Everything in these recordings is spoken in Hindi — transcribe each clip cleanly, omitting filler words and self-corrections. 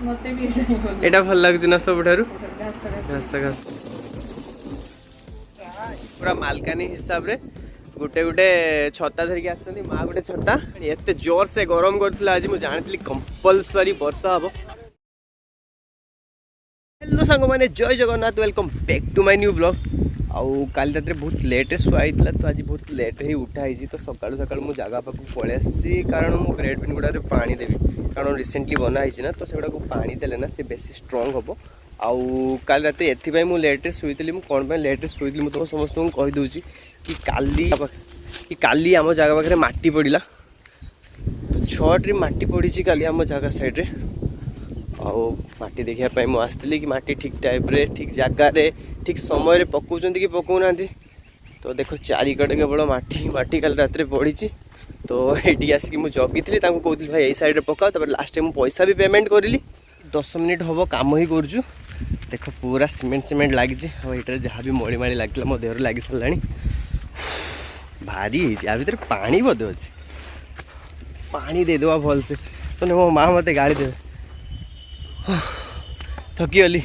मते भी एटा भल लागछ ना सब ठारू घास घास पूरा मालकानी हिसाब रे गोटे गोटे छता धरिक आसछन्ती माँ गोटे छता एते जोर से गरम करथिला आज मु जानथिली कंपलसरी वर्षा हबो। हेलो सांग मैंने जय Jagannath welcome back to my new blog. आउ काली रात बहुत लेट शुआई तो आज बहुत लेट ही उठाई तो सकाळु सकाळु मु जगह पाक पळे आसी कारण मु ग्रेट बिन गुडा पानी देवी कारण रिसेंटली बना है ना तो से गुडा पानी देले ना से बेसी स्ट्रांग हम। आउ काली रात एथि मु लेट शुईली कौन लेट शुईली तुम समस्त कही दूची कि काली आम जगह पाखे माटी पड़ा तो 6 माटी पड़ी काली आम जगह सैड्रे आउ माटी देखापी मुझे कि माटी ठीक टाइप रे ठीक जगार ठीक समय पकाउं कि पकाउना तो देख चारिकटे केवल माटी माटी कल रात पड़ी तो ये आसिक मुझे जगी थी कहती भाई यही सैड्रे पकाओ लास्ट टाइम पैसा भी पेमेंट करी 10 मिनिट हम कम ही करुँ देख पूरा सीमेंट सीमेंट लगी ये जहाँ भी मली माली लगे मो देह लग सारा भारी है भर पानी बोधे अच्छे पानी देदेवा भलसे तो मो माँ मत गाड़ी दे थकीगली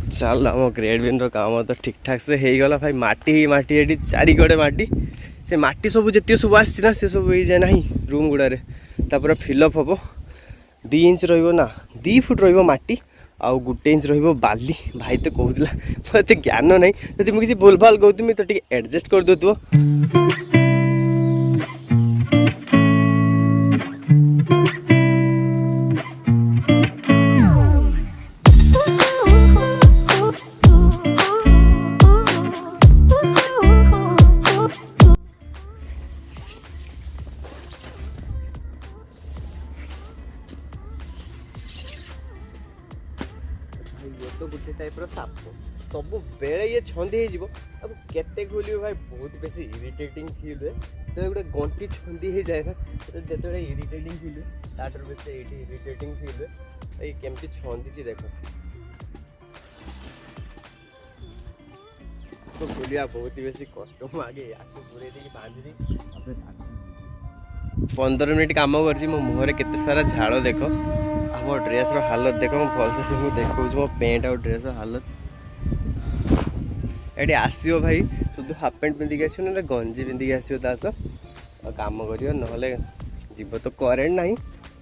चल आम ग्रेड बिन काम तो ठीक ठाक से हो गला भाई माटी ही माटी ये चारिकड़े माटी से माटी सब जी सब आना से सब हो जाए ना रूम गुड़े तापर फिलअप हम 2 इंच रहा 2 फुट रटी आउ 1 इंच बाली भाई तो कहला मत ज्ञान ना जब मुझे किसी भूल भाल कहती तो टे एडजस्ट कर दो। तो गोटे टाइप साप सब बेले ये छंदी हो अब केते खोल भाई बहुत बेसी इरिटेटिंग फील हुए तो गोटे गंटी छंदी हो जाए ना तो जिते इरिटेटिंग फील हुए ताटर बेस ये इरिटेटिंग फील हुए ये केमती छंदी देख तो खोलिया बहुत ही बेसी कष्ट मु आगे आखु पूरे बांधी 15 मिनिट कम कर मुहर केते सारा झाड़ देख मो ड्रेस हालत देख मुझे भलसे देखा मो पेंट आउ ड्रेस हालत ये आसो भाई शुद्ध हाफ पैंट पिंधिक आस ना गंजी पिंधिक आसो कम कर ना जीव तो करेन्ट ना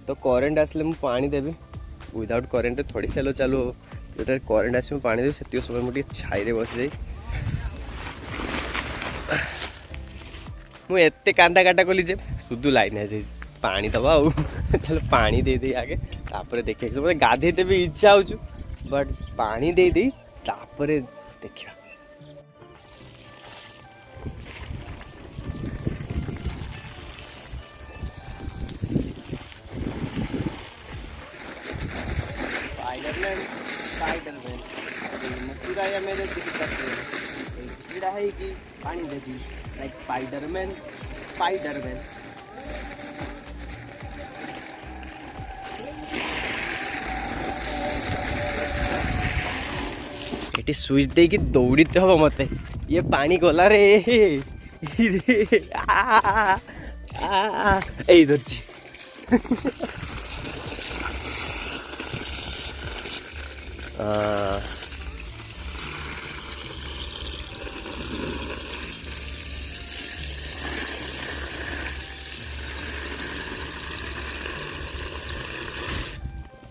तो करेन्ट आसले मुझे पानी देवी विदाउट करेन्ट थोड़ी सेलो चालू हम जो करेन्ट आस पानी देवी से समय मुझे छाई बस जाए मुझे कांदा काटा कली जे शुद्ध लाइन आ जाए पानी दबा चल पानी दे दे आगे तापर देखिए मतलब गाधेते भी इच्छा हो बट पानी दे दे तापर देखिए स्पाइडरमैन स्पाइडरमैन मुक्तिरा या मेरे कीड़ा है कि पानी दे दी लाइक स्पाइडरमैन स्पाइडरमैन ये स्विच दे कि दौड़ते हम मत ये पानी गला रे धरची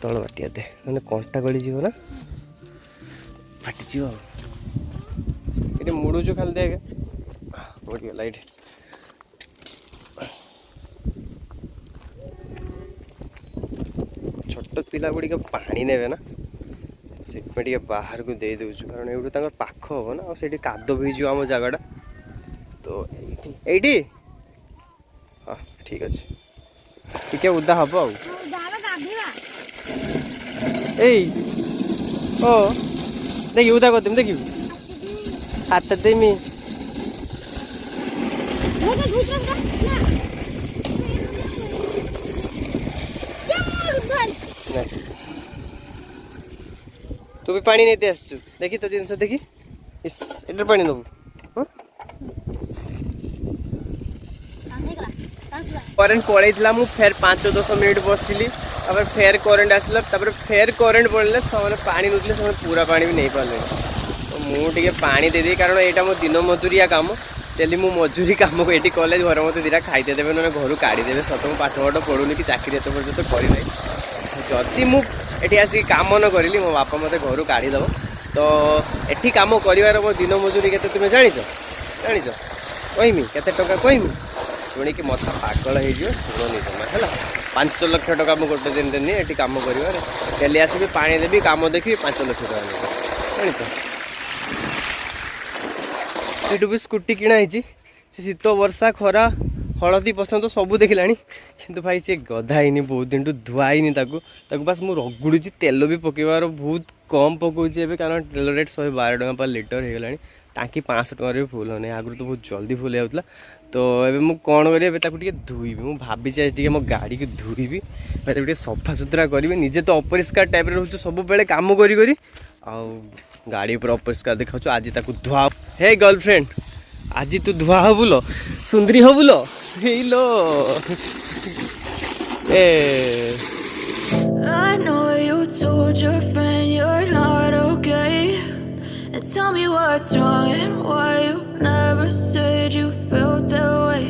तल बाटिया दे मैंने कंटा गली जीव ना फाटी ये मुड़ुचु खाली देखे पड़गला ये छोट पिला गुड़िक पानी ने ना से बाहर को दे दूँ कारण ये पाख हम ना और कादो भी आम जगह तो ये हाँ ठीक अच्छे टे उदा हम ओ देखी उदा कर देम देखी हाथ देमी तू भी पानी नहीं आस देखी तो जिन देखी इस इधर पानी नबू करेन्ट पलैला मु फेर 5-10 मिनिट बसली तापर फेर करेन्ट आसला तापर फेर करेन्ट पड़े से पानी नौले से पूरा पानी भी नहीं पारे तो मुझे पानी देदी कारण यहाँ मो दिन मजूरिया काम डेली मु मजूरी काम को ये कले घर मत दीटा खाईदे देवे ना घर काढ़ीदेवे सत मुझे पाठ पाठ पढ़ुनी कि चाकरी एत पर्यटन करना जदि मुझे आसिक कम न करी मो बापा मत घर काढ़ीदेव तो ये कम कर मो दिन मजूरी के तुम्हें जाच कहमी केते टका कहमी शुणी कि मत पागल हो शुणी जमा है 5 लाख टका मुझे गोटे दिन देनी ये कम कर डेली आसबि पानी देवी कम देखी 5 लाख टका जानी ये भी स्कूटी किणाई शीत वर्षा खरा हलदी पसंद सब देखला कि भाई सी गधाईनी बहुत दिन धुआईनी बस मुझे रगुड़ी तेल भी पकेबार बहुत कम पकाऊे कारण तेल रेट 112 टका पर लिटर हो गला टाँकी 500 टकर भी फुल होने आगुरी तो बहुत जल्दी फुल होता तो ये मुझे कौन करी धुईबी मुझे भाई मो गाड़ी की धुईबी गोटे सफा सुतरा करी निजे तो अपरिष्कार टाइप रोच सब बेले कम करी गाड़ी पर अपरिष्कार देखा आज तक धुआ हे गर्लफ्रेंड आज तू धुआ हबुल सुंदरी हबुल लो ए I know you told your friend you're not okay, and tell me what's wrong and why you never said you felt that way.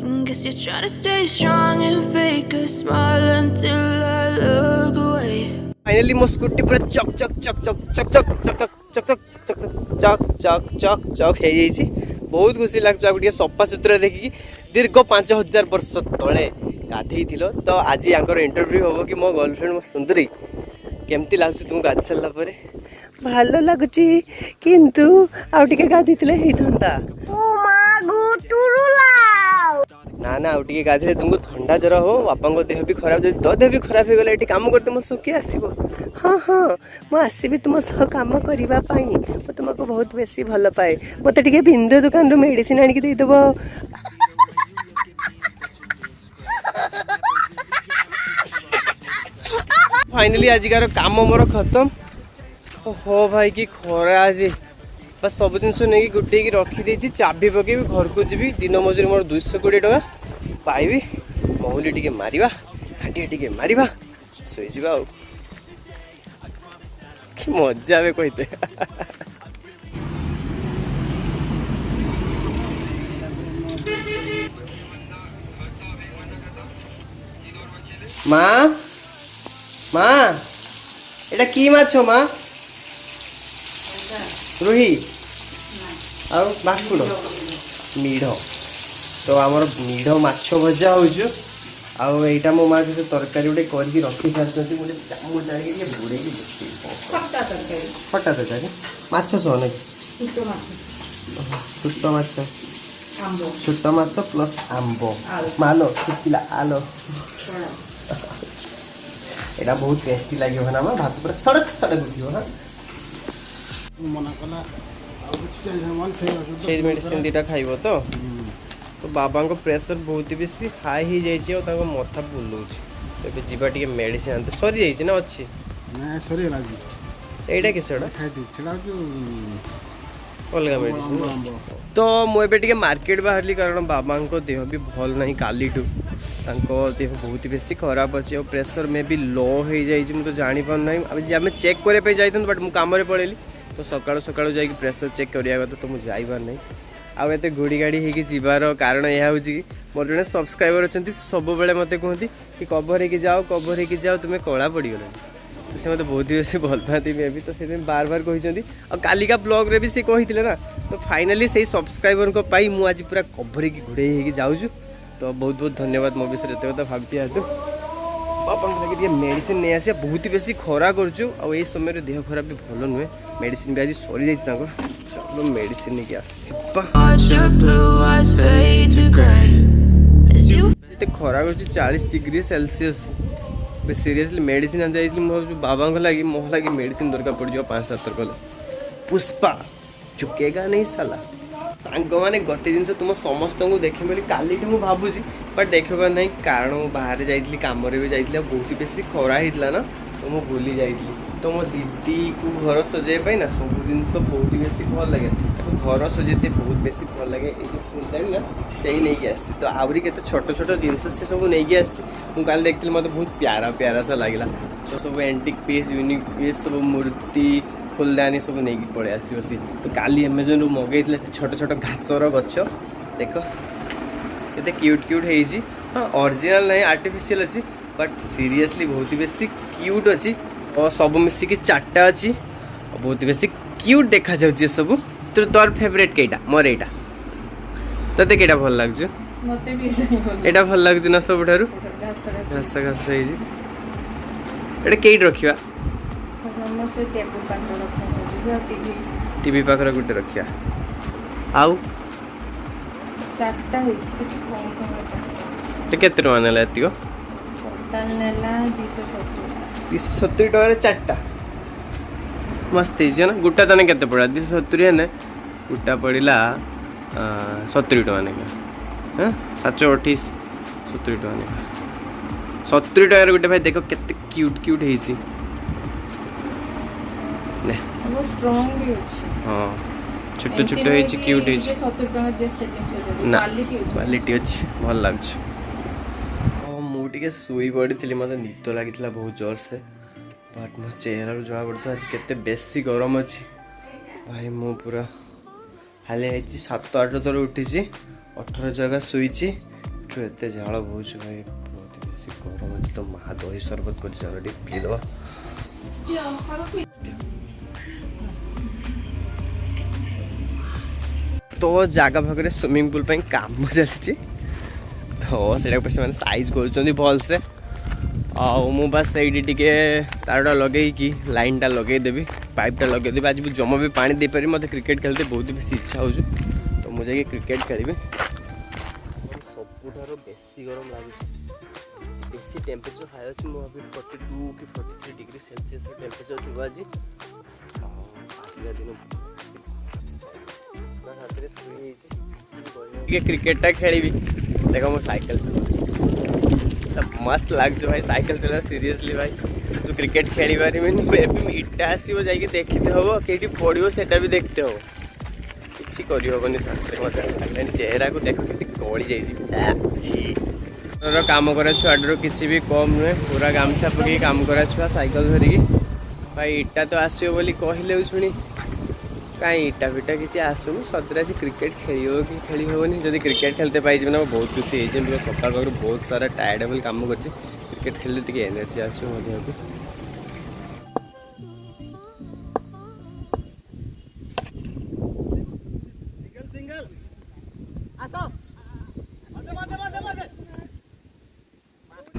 And guess you're trying to stay strong and fake a smile until I look away. Finally मो स्कूटी पूरा चक चक चक चक चक चक चक चक चक चक चक चक चक चक हो जाइए बहुत खुशी लगे सफा सुतरा देखिकी दीर्घ 5000 वर्ष तले गाधे तो आज यहाँ इंटरव्यू हम कि मो गर्लफ्रेंड मो सुंदरी केमती लगुच तुमको गाधी सारा भल लगुच किंतु आउ टिके गाधी होता ना ना आउ टिके गाधी तुमको ठंडा जर हो बापा देह भी खराब जब तो देह भी खराब हो गला ये कम करते मो सुखी आसब हाँ हाँ मुझे तुम सह कम करने तुमको बहुत बेसी भल पाए मत टे बिंदु दुकान रू मेडिसिन आनिक देदेव फाइनली आजिकार काम मोर खत्म हो भाई कि खरा आज बस सब जिन नहीं गोटे रखी चाबी पकई घर को जी दिन मजूरी मोर 220 टका पाइबी महुली टे मारिबा घाटी टे मारिबा शोजा कि मजा आवे कहते माँ माँ एटा की माछ माँ रुही आउ भाकुड़ मीढ़ तो आमर मीढ़ माछ भजा हो यहाँ मो माँ किसी तरकारी गोटे करके रखी सारी मुझे बुड़े खटा तरकारी माछ सह ना छोट माछ छोट माछ प्लस आंब मालो शुखिला आलो यहाँ बहुत टेस्टी लगे ना माँ भात पूरा सड़क सड़क उठो हाँ मेडिसिन दीटा खाइब तो बाबा को प्रेशर बहुत बेसी हाई हो जाए मथा बुलाऊँ तो जीवा टे मेडिसिन आनते सरी जाइए ना अच्छी यहाँ किस अलग मेडिसिन तो मुझे मार्केट बाहरली कारण बाबा देह भी भल ना काली देह बहुत बेसी खराब अच्छे और प्रेशर में भी लो हो जाइए मुझे जापारना अभी आम चेक करने जाइए बट मुझे कम पड़ेली तो सकाळु सकाळु जाइए प्रेशर चेक करिया तो मुझे जाइबार नहीं आउ एते गुड़ी गाड़ी होगी जीवार कारण यह हूँ कि मोर जड़े सब्सक्राइबर अच्छा सब बेले मत कहते कि कभर होगी जाओ तुम्हें कला पड़गला तो से मतलब बहुत ही बेसी भल पाती मे भी तो से बार बार कहते और कालिका ब्लॉग रे भी सी कही ना तो फाइनाली से सब्सक्राइबर को पाई मु आज पूरा कभर घोड़े जाऊँ तो बहुत बहुत धन्यवाद मो विषय एत कथा भावती तू बापा लगे मेडिसिन नहीं आसिया बहुत ही बेसी खरा करूँ और ये समय देह खराब भी भल नुहे मेडिसिन भी आज सरी जाइए चलो मेडिसिन नहीं खरा कर 40 डिग्री सेल्सियस सीरियसली मेडिसिन आनी जाइए बाबा लगे मो लगे मेडिसिन दरकार पड़ जाए 5-7 कले पुष्पा चुकेगा नहीं साला सांग मैंने गोटे जिन तुम समस्त को देखे बोली काली मुझे भावुँ बट देखा ना कारण बाहर जाइली कम भी जाइली बहुत बेसी खरा होता ना तो मुझे भूली जाइली तो मो दीदी को घर सजाई ना सब जिन बहुत बेसी भल लगे घर सजेते बहुत बेसी भल लगे ये जो फुलदानी ना से नहीं कि आसी तो आहरी के छोट छोट जिनस से सब नहीं आसी मुझे देखती मतलब बहुत प्यारा प्यारा सा लगे तो सब एंटिक पीस यूनिक पीस सब मूर्ति फुलदानी सब नहीं पड़े आस तो काली अमेजन मगई छोट छोट घासर गच देख ये क्यूट क्यूट है हाँ ओरिजिनल नहीं आर्टिफिशियल अच्छी बट सीरियसली बहुत बेसी क्यूट अच्छी और सब मिसिकी 4टा अच्छी और बहुत बेसी क्यूट देखा जाउची सब तो तोर फेवरेट केटा मोर एटा तते केटा भल लागजु मते भी एटा भल लागजु ना सब ठारू घास घास है जी एटा केट रखिया हमर से टेबल पाकर रखा सजी टीवी पाखर गुटे रखिया आउ 4टा है कि कौन कौन 4टा तो केते टका नेला एतियो टोटल नेला 270 270 टका 4टा मस्त है ना गुटा तने केते पड़ा 270 है ना गुटा पड़िला 70 टका ने हाँ 728 70 टका ने 70 टका गुटे भाई देखो केते क्यूट क्यूट है ने वो स्ट्रांग भी अछि हाँ छोटो छोटो है क्यूट है 70 टका जे सेटिंग से ना क्वालिटी अछि क्वालिटी अच्छी भल लागछ मु टिके सोई पड़ी मत निद लगी बहुत जोर से बट मो चेहरा जना पड़ता आज केते बेसी गरम अच्छी भाई मु पूरा हाले 7-8 थर उठी 18 जगह शुई एत झाड़ बहुत भाई बहुत बेसी गरम अच्छी तो माँ दही सरबत कर चल पीदवा तो जगह भाग स्विमिंग पूल पर काम चलती तो से साइज कर भल से मु बस ये तारटा लगे कि लाइनटा लगेदेवी पाइपटा लगेदेवी आज जमा भी पानी दे पारि मत क्रिकेट खेलते बहुत बेसी इच्छा हो तो मुझे क्रिकेट खेली सबुठ बेसी गरम लगे बेसी टेम्परेचर हाई अच्छे मुझे 42 कि 43 डिग्री सेल्सियस टेम्परेचर थी आज दिन क्रिकेटा खेली देख मो साइकिल चला मस्त लगे भाई साइकिल चला सीरियसली भाई तो क्रिकेट खेली पारि इटा आसो जा देखते हम कहीं पड़ो से भी देखते हो किसी करहबनी मत चेहरा को देख कि गली जा काम करा छुआटर किसी भी कम नुहे पूरा गामछा पकई काम करा छुआ साइकिल धरिकी भाई इटा तो आसो बोली कहले शुणी कहीं इटा फिटा किसी आसुनी सदर आज क्रिकेट खेल कि खेली हेनी जब क्रिकेट खेलते पाई ना बहुत खुशी होती सका बहुत सारा टायर्डेबल कम कर क्रिकेट खेलते एनर्जी आसो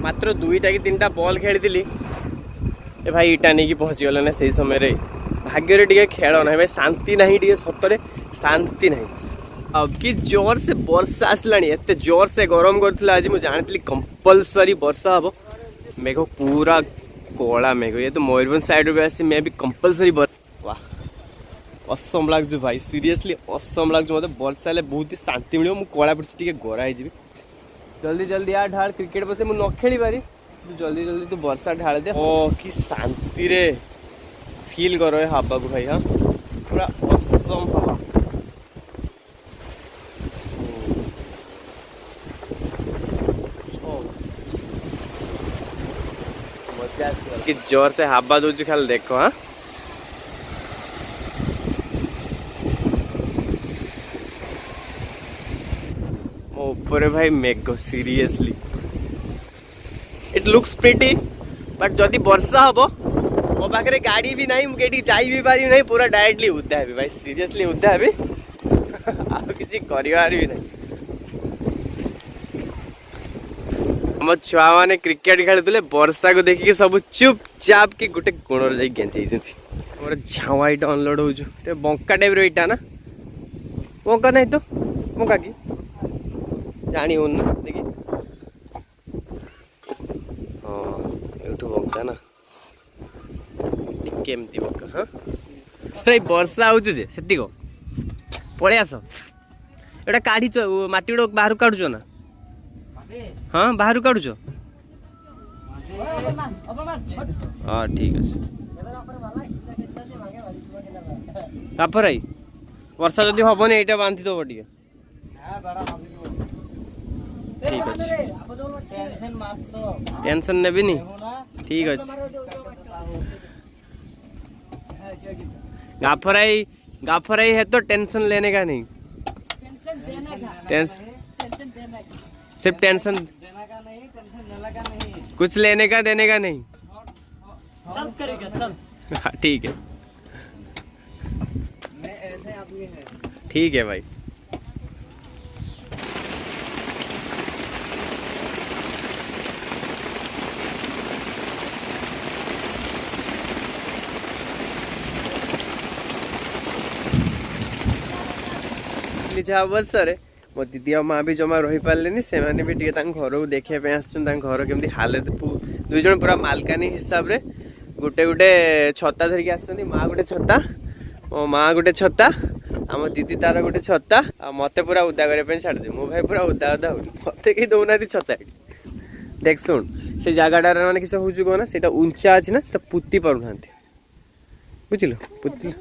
मात्र 2टा कि 3टा बॉल खेली ए भाई इटा नहीं पहुँची गला ना से समय भाग्य टे खेल ना भाई शांति ना टे सतरे शांति ना अब कि जोर से वर्षा आसलानी एत जोर से गरम करूला आज मुझे जानी कंपलसरी वर्षा हम मेघ पूरा कला मेघ ये तो मयूरभंज साइड भी आसी मे भी कंपलसरी वाह असम लगे भाई सीरियसली असम लगे मतलब वर्षा हेल्ले बहुत ही शांति मिले मुझे कला पड़ी गोरा हो जल्दी जल्दी आ ढाल क्रिकेट बस मुझे न खेली पारि जल्दी जल्दी तू वर्षा ढाल दे ओ कि शांति रे फील करो ये हवा को भाई हाँ पूरा असम हवा कि जोर से हवा दूज खाली देखो हाँ ऊपर भाई मेघ seriously it looks pretty but जदि वर्षा हम मो पाखे गाड़ी भी नहीं मुझे जाई भी पारि नहीं पूरा डायरेक्टली उदा है भाई सीरियसली उदा है किसी कर भी नहीं आम छुआ मैंने क्रिकेट खेलुले वर्षा को देखिए सब चुपचाप कि गोटे कोण जा गेंचई मोर झावा इटा अनलोड हो बंका टाइप रहा ना बंका नहीं तो बंका कि जानी हो ना देखिए हाँ ये बंका ना केमती बंका हाँ अरे वर्षा हो से पलि आस एटा काढ़ी मटी गुड़ बाहर काढ़ुच ना हाँ बाहर काढ़ुच हाँ ठीक अच्छे बापर आई वर्षा जदि हबनी एटा बांधी दो टिके ठीक अच्छे टेंशन नेबिनी ठीक अच्छे गाफराई है तो टेंशन लेने का नहीं सिर्फ टेंशन कुछ लेने का देने का नहीं सब करेगा सब। हाँ ठीक है मैं ऐसे आदमी है। ठीक है भाई वर्षे मो दीदी और माँ भी जमा रही पारे से भी टे घर को देखा घर केमती हालत दुई जन पूरा मालकानी हिसाब से गोटे गोटे छता धरिकी आस माँ गोटे छता मो माँ गोटे छता आम दीदी तार गोटे छता आ मत पूरा उदा करने छाड़ी मो भाई पूरा उदा उदा हो मत कहीं दौना छता देख शुण से जगह मैंने किस हूँ कौन से उंचा अच्छी ना पुती पार बुझल पुती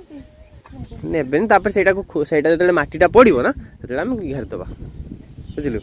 नेबेन तापर सेटा को सेटा जो मटीटा पड़ो ना से घेरदबा बुझलु।